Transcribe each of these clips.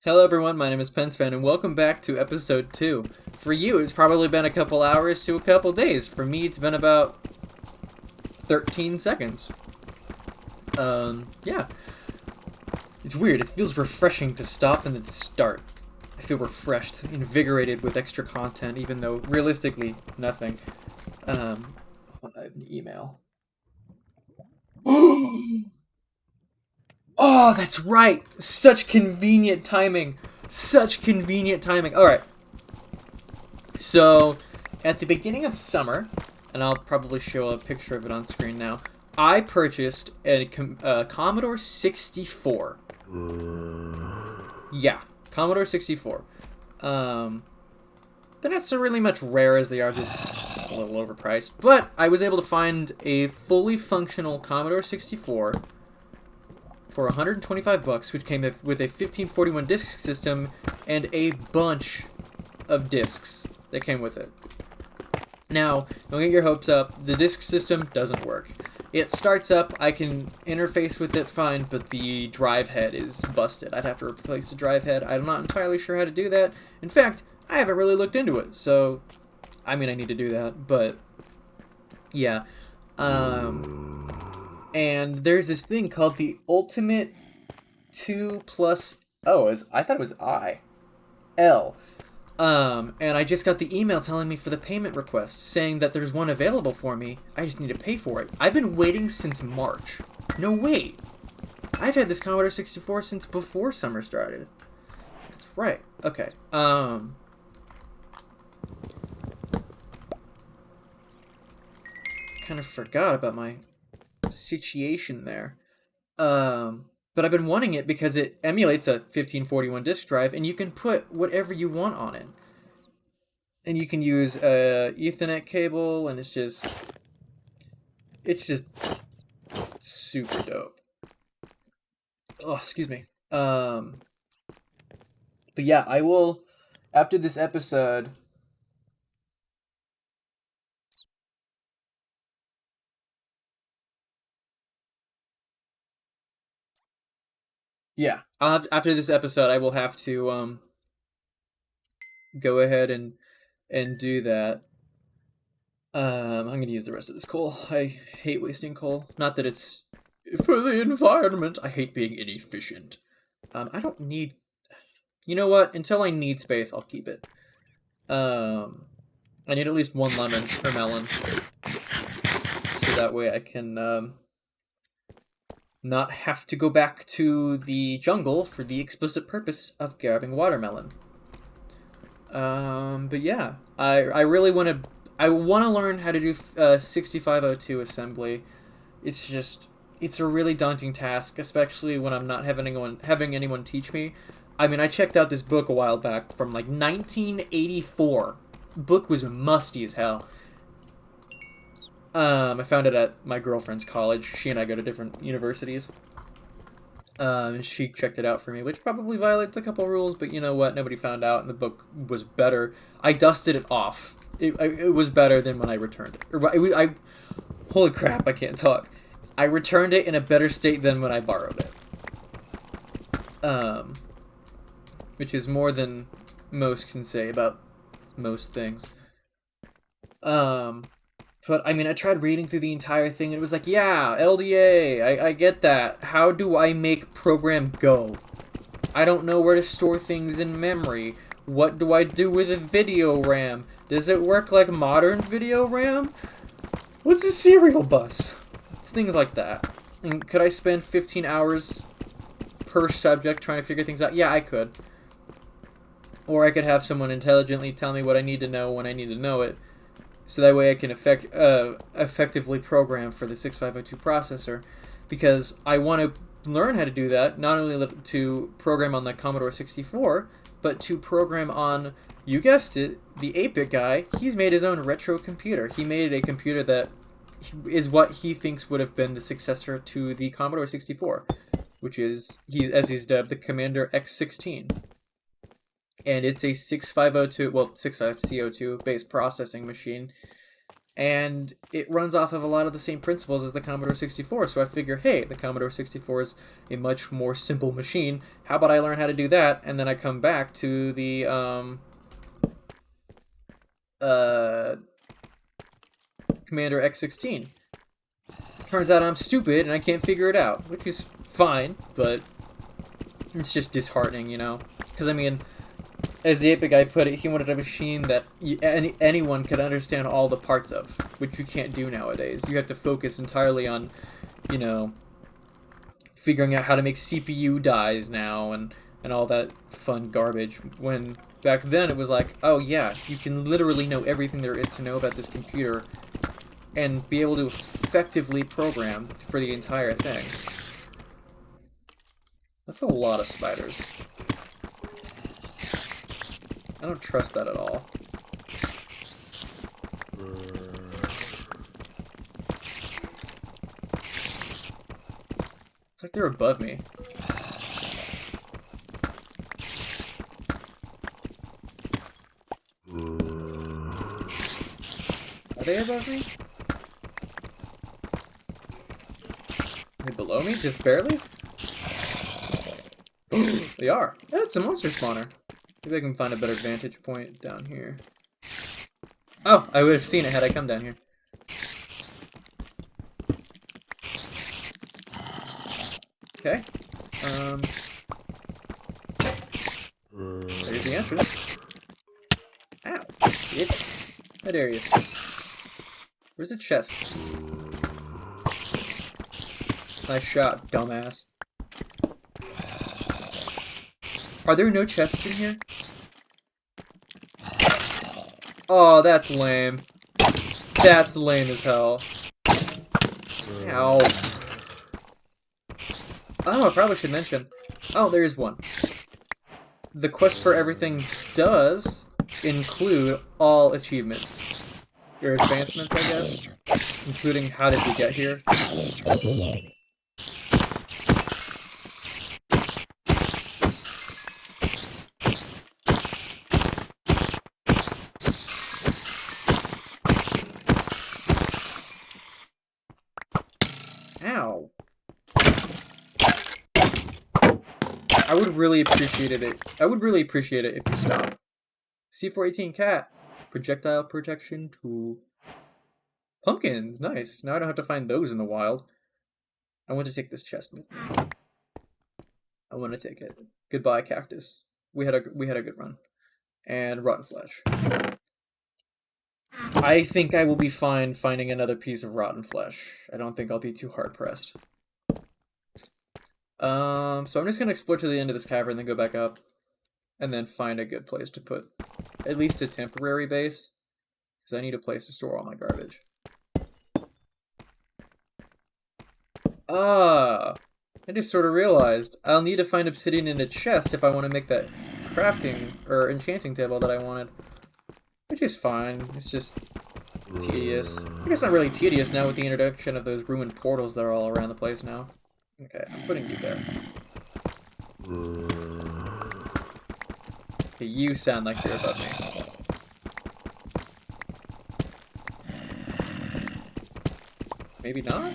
Hello everyone, my name is Pensfan and welcome back to episode 2. For you, it's probably been a couple hours to a couple days. For me, it's been about 13 seconds. Yeah. It's weird, it feels refreshing to stop and then start. I feel refreshed, invigorated with extra content, even though, realistically, nothing. I have an email. Oh, that's right! Such convenient timing! Such convenient timing. Alright. So, at the beginning of summer, and I'll probably show a picture of it on screen now, I purchased a Commodore 64. Yeah, Commodore 64. They're not so really much rare as they are just a little overpriced, but I was able to find a fully functional Commodore 64 for 125 bucks, which came with a 1541 disc system and a bunch of discs that came with it. Now, don't get your hopes up. The disk system doesn't work. It starts up, I can interface with it fine, but the drive head is busted. I'd have to replace the drive head. I'm not entirely sure how to do that. In fact, I haven't really looked into it, so I mean I need to do that, but yeah. And there's this thing called the Ultimate 2 plus I thought it was L. And I just got the email telling me for the payment request, saying that there's one available for me. I just need to pay for it. I've been waiting since March. No, wait. I've had this Commodore 64 since before summer started. That's right. Okay. Kind of forgot about my situation there. But I've been wanting it because it emulates a 1541 disk drive, and you can put whatever you want on it. And you can use a Ethernet cable, and it's just super dope. Oh, excuse me. But yeah, I will after this episode. Yeah, after this episode, I will have to go ahead and do that. I'm gonna use the rest of this coal. I hate wasting coal. Not that it's for the environment. I hate being inefficient. I don't need. You know what? Until I need space, I'll keep it. I need at least one lemon or melon, so that way I can not have to go back to the jungle for the explicit purpose of grabbing watermelon. But yeah, I really want to. I want to learn how to do 6502 assembly. It's a really daunting task, especially when I'm not having anyone teach me. I mean, I checked out this book a while back from like 1984. Book was musty as hell. I found it at my girlfriend's college. She and I go to different universities. And she checked it out for me, which probably violates a couple rules, but you know what? Nobody found out, and the book was better. I dusted it off. It was better than when I returned it. Holy crap, I can't talk. I returned it in a better state than when I borrowed it. Which is more than most can say about most things. But I mean, I tried reading through the entire thing, and it was like, yeah, LDA, I get that. How do I make program go? I don't know where to store things in memory. What do I do with a video RAM? Does it work like modern video RAM? What's a serial bus? It's things like that. And could I spend 15 hours per subject trying to figure things out? Yeah, I could. Or I could have someone intelligently tell me what I need to know when I need to know it. So that way I can effectively program for the 6502 processor, because I want to learn how to do that, not only to program on the Commodore 64, but to program on, you guessed it, the 8-bit guy. He's made his own retro computer. He made a computer that is what he thinks would have been the successor to the Commodore 64, which is, as he's dubbed, the Commander X16. And it's a 6502, well, 65CO2 based processing machine. And it runs off of a lot of the same principles as the Commodore 64. So I figure, hey, the Commodore 64 is a much more simple machine. How about I learn how to do that, and then I come back to the Commander X16. Turns out I'm stupid and I can't figure it out, which is fine, but it's just disheartening, you know? Because, I mean, as the 8-bit guy put it, he wanted a machine that anyone could understand all the parts of, which you can't do nowadays. You have to focus entirely on, you know, figuring out how to make CPU dies now and all that fun garbage. When back then it was like, oh yeah, you can literally know everything there is to know about this computer and be able to effectively program for the entire thing. That's a lot of spiders. I don't trust that at all. It's like they're above me. Are they above me? Are they below me? Just barely? They are. Yeah, it's a monster spawner. Maybe I can find a better vantage point down here. Oh, I would have seen it had I come down here. Okay. There's the entrance. Ow, bitch. How dare you? Where's the chest? Nice shot, dumbass. Are there no chests in here? Oh, that's lame. That's lame as hell. Ow. Oh, I probably should mention. Oh, there is one. The quest for everything does include all achievements. Your advancements, I guess. Including how did we get here. Ow. I would really appreciate it. I would really appreciate it if you stop. C418 cat. Projectile protection tool. Pumpkins, nice. Now I don't have to find those in the wild. I want to take this chest with me. I want to take it. Goodbye, cactus. We had a good run. And rotten flesh. I think I will be fine finding another piece of rotten flesh. I don't think I'll be too hard pressed. So I'm just gonna explore to the end of this cavern, then go back up, and then find a good place to put at least a temporary base, because I need a place to store all my garbage. Ah, I just sort of realized I'll need to find obsidian in a chest if I want to make that crafting or enchanting table that I wanted, which is fine. It's just tedious. I guess not really tedious now with the introduction of those ruined portals that are all around the place now. Okay, I'm putting you there. Okay, you sound like you're above me. Maybe not?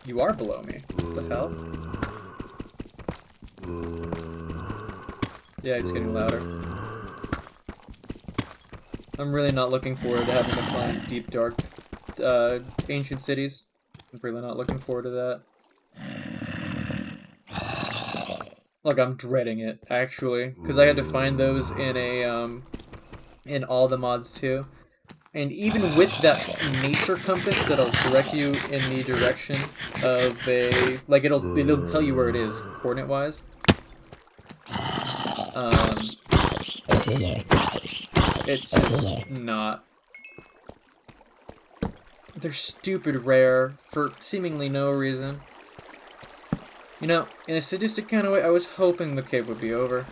You are below me. What the hell? Yeah, it's getting louder. I'm really not looking forward to having to find deep, dark, ancient cities. I'm really not looking forward to that. Look, I'm dreading it, actually, because I had to find those in in all the mods too. And even with that nature compass that'll direct you in the direction of a, like, it'll tell you where it is, coordinate-wise. It's just not. They're stupid rare for seemingly no reason. You know, in a sadistic kind of way, I was hoping the cave would be over.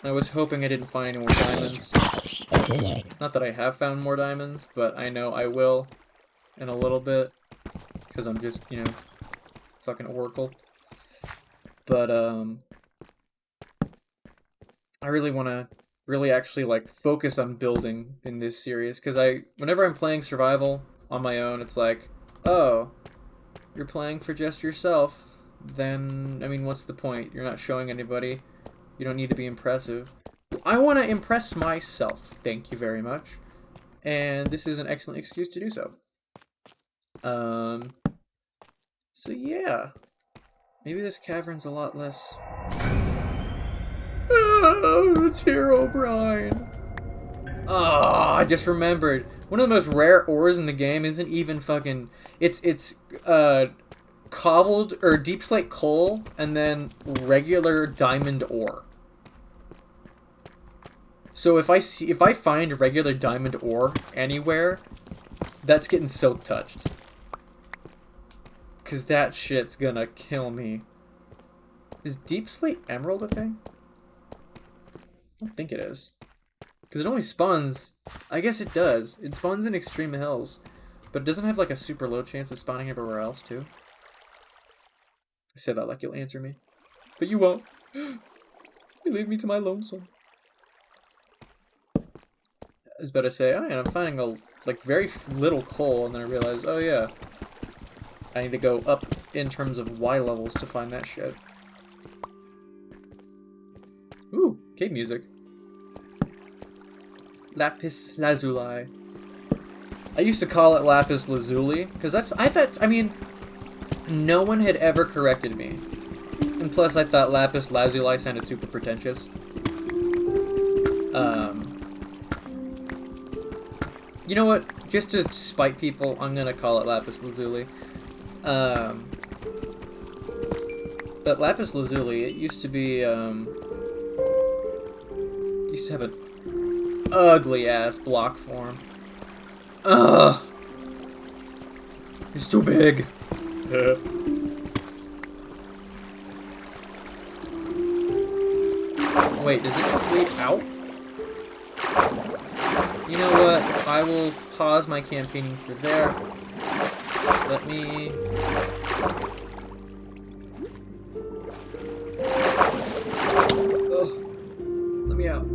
I was hoping I didn't find any more diamonds. Not that I have found more diamonds, but I know I will in a little bit. Because I'm just, you know, fucking Oracle. But I really want to really actually like focus on building in this series because whenever I'm playing survival on my own, it's like, oh, you're playing for just yourself. Then I mean, what's the point? You're not showing anybody. You don't need to be impressive. I want to impress myself. Thank you very much. And this is an excellent excuse to do so. So yeah. Maybe this cavern's a lot less... Oh, it's Herobrine. Oh, I just remembered. One of the most rare ores in the game isn't even fucking... It's cobbled, or deep slate coal, and then regular diamond ore. So if I find regular diamond ore anywhere, that's getting silk touched. Cause that shit's gonna kill me. Is deep slate emerald a thing? I don't think it is. Because it only spawns... I guess it does. It spawns in extreme hills. But it doesn't have like a super low chance of spawning everywhere else too. I said that like you'll answer me. But you won't. You leave me to my lonesome. I was about to say, oh yeah, I'm finding a like very little coal, and then I realized, oh yeah, I need to go up in terms of Y levels to find that shit. Ooh, cave music. Lapis lazuli. I used to call it lapis lazuli because I mean, no one had ever corrected me, and plus I thought lapis lazuli sounded super pretentious. You know what? Just to spite people, I'm gonna call it lapis lazuli. But lapis lazuli, it used to be, used to have an ugly ass block form. Ugh! It's too big. Wait, does this just lead out? You know what? I will pause my campaigning for there. Let me... Ugh. Let me out.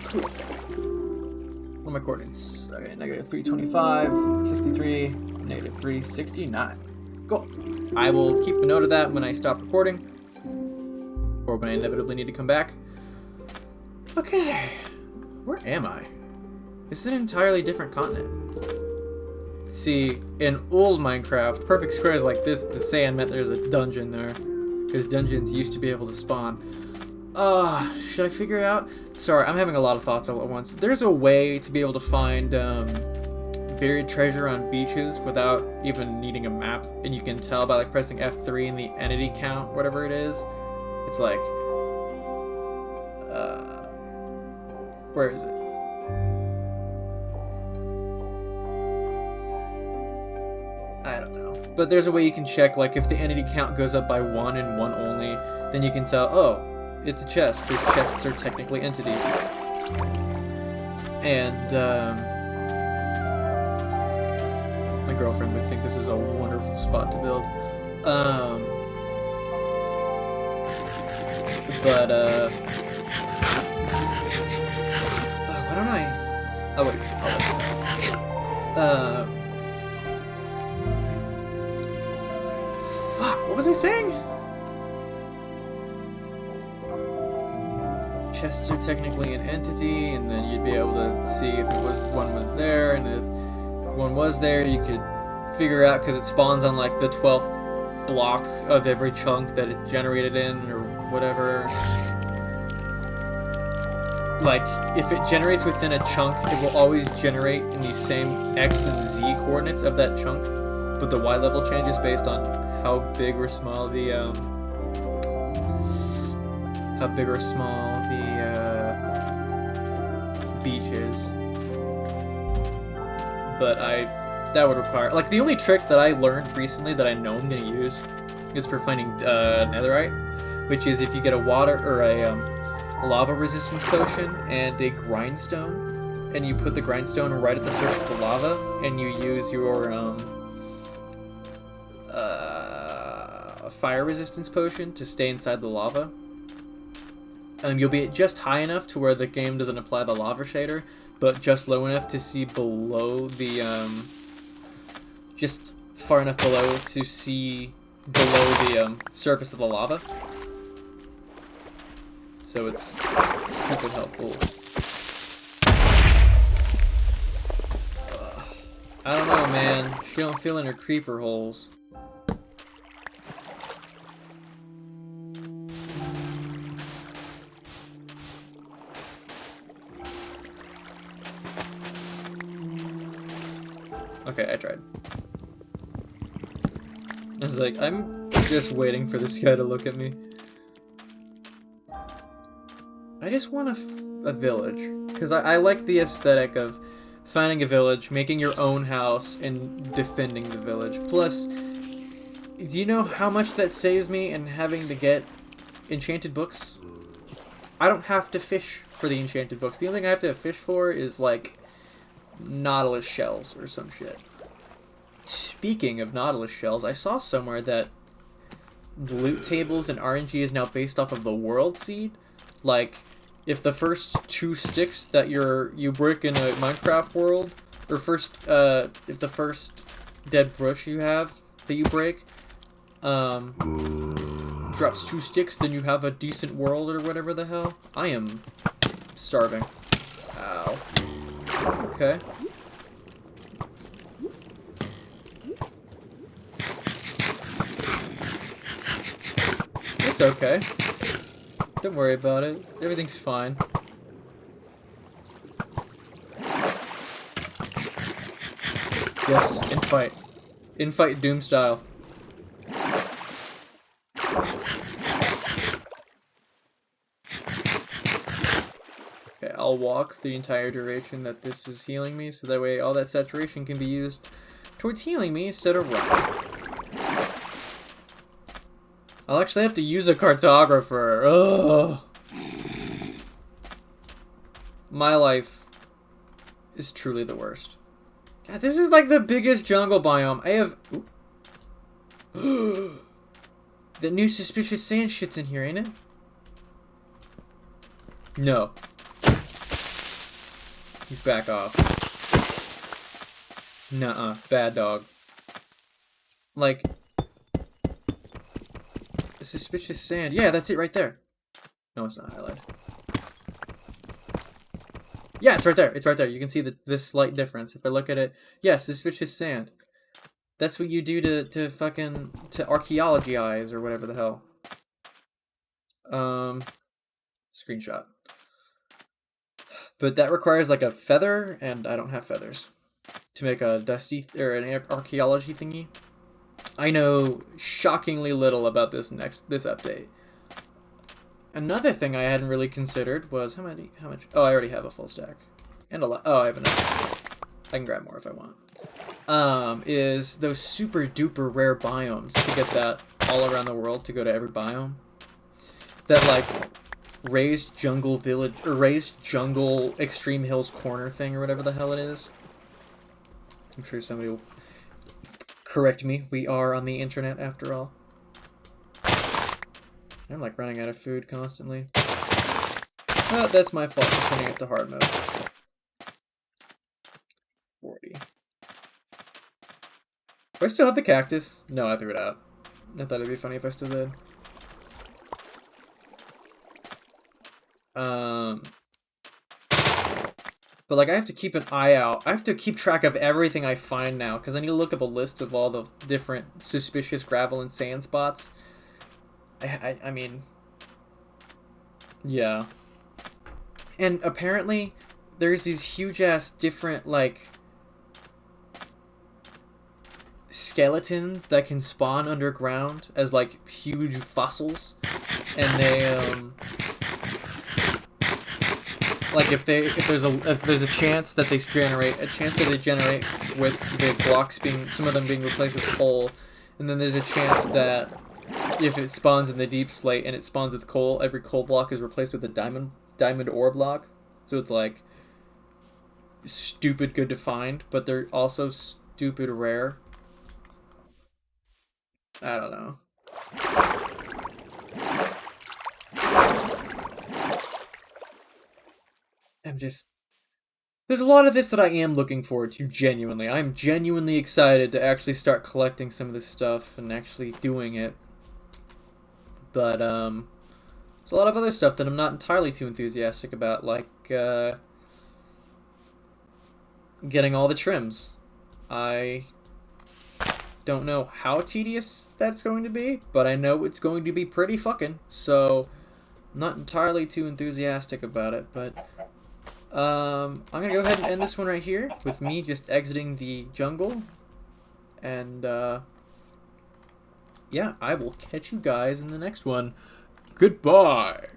Cool. What are my coordinates? Okay, negative 325, 63, negative 369. Cool. I will keep a note of that when I stop recording. Or when I inevitably need to come back. Okay. Where am I? This is an entirely different continent. See, in old Minecraft, perfect squares like this, the sand meant there's a dungeon there. Because dungeons used to be able to spawn. Should I figure it out? Sorry, I'm having a lot of thoughts all at once. There's a way to be able to find buried treasure on beaches without even needing a map. And you can tell by like pressing F3 and the entity count, whatever it is. It's like... where is it? I don't know. But there's a way you can check, like, if the entity count goes up by 1 and 1 only, then you can tell, oh, it's a chest, because chests are technically entities. And, my girlfriend would think this is a wonderful spot to build. But, why don't I... Oh, wait. Fuck, what was I saying? Chests are technically an entity, and then you'd be able to see if one was there, and if one was there, you could figure out, because it spawns on, like, the 12th block of every chunk that it's generated in, or whatever. Like, if it generates within a chunk, it will always generate in the same X and Z coordinates of that chunk, but the Y level changes based on how big or small the, beach is. But that would require, like, the only trick that I learned recently that I know I'm gonna use is for finding, netherite, which is if you get a water, or a lava resistance potion and a grindstone, and you put the grindstone right at the surface of the lava, and you use your fire resistance potion to stay inside the lava. You'll be just high enough to where the game doesn't apply the lava shader, but just low enough to see below the, just far enough below to see below the surface of the lava. So it's stupid helpful. I don't know, man. She don't feel in her creeper holes. Okay, I tried. I was like, I'm just waiting for this guy to look at me. I just want a village. Because I like the aesthetic of finding a village, making your own house, and defending the village. Plus, do you know how much that saves me in having to get enchanted books? I don't have to fish for the enchanted books. The only thing I have to fish for is, like, Nautilus shells or some shit. Speaking of Nautilus shells, I saw somewhere that the loot tables in RNG is now based off of the world seed. Like, if the first 2 sticks that you break in a Minecraft world, or if the first dead bush you have that you break, drops 2 sticks, then you have a decent world or whatever the hell. I am starving. Ow. Okay. It's okay. Don't worry about it. Everything's fine. Yes, infight. Infight Doom style. Okay, I'll walk the entire duration that this is healing me, so that way all that saturation can be used towards healing me instead of running. I'll actually have to use a cartographer. Ugh. My life is truly the worst. God, this is like the biggest jungle biome. I have... The new suspicious sand shit's in here, ain't it? No. You back off. Nuh-uh. Bad dog. Like... Suspicious sand. Yeah, that's it right there. No, it's not highlighted. Yeah, it's right there. It's right there. You can see this slight difference. If I look at it, yeah, suspicious sand. That's what you do to fucking archaeology eyes or whatever the hell. Screenshot. But that requires like a feather, and I don't have feathers to make a dusty or an archaeology thingy. I know shockingly little about this update. Another thing I hadn't really considered was how much? Oh, I already have a full stack, and a lot. Oh, I have enough. I can grab more if I want. Is those super duper rare biomes to get that all around the world to go to every biome. That like raised jungle village or raised jungle extreme hills corner thing or whatever the hell it is. I'm sure somebody will correct me. We are on the internet after all. I'm like running out of food constantly. Oh, that's my fault for sending it to hard mode. 40. Do I still have the cactus? No, I threw it out. I thought it'd be funny if I still did. But like I have to keep an eye out. I have to keep track of everything I find now, because I need to look up a list of all the different suspicious gravel and sand spots. I mean, yeah. And apparently, there's these huge-ass different, like, skeletons that can spawn underground as, like, huge fossils. And they, like, if there's a chance that they generate with the blocks some of them being replaced with coal, and then there's a chance that if it spawns in the deep slate and it spawns with coal, every coal block is replaced with a diamond ore block. So it's like stupid good to find, but they're also stupid rare. I don't know. I'm just... There's a lot of this that I am looking forward to, genuinely. I'm genuinely excited to actually start collecting some of this stuff and actually doing it. But, there's a lot of other stuff that I'm not entirely too enthusiastic about, like, getting all the trims. I don't know how tedious that's going to be, but I know it's going to be pretty fucking, so I'm not entirely too enthusiastic about it, but I'm gonna go ahead and end this one right here with me just exiting the jungle, and yeah, I will catch you guys in the next one. Goodbye!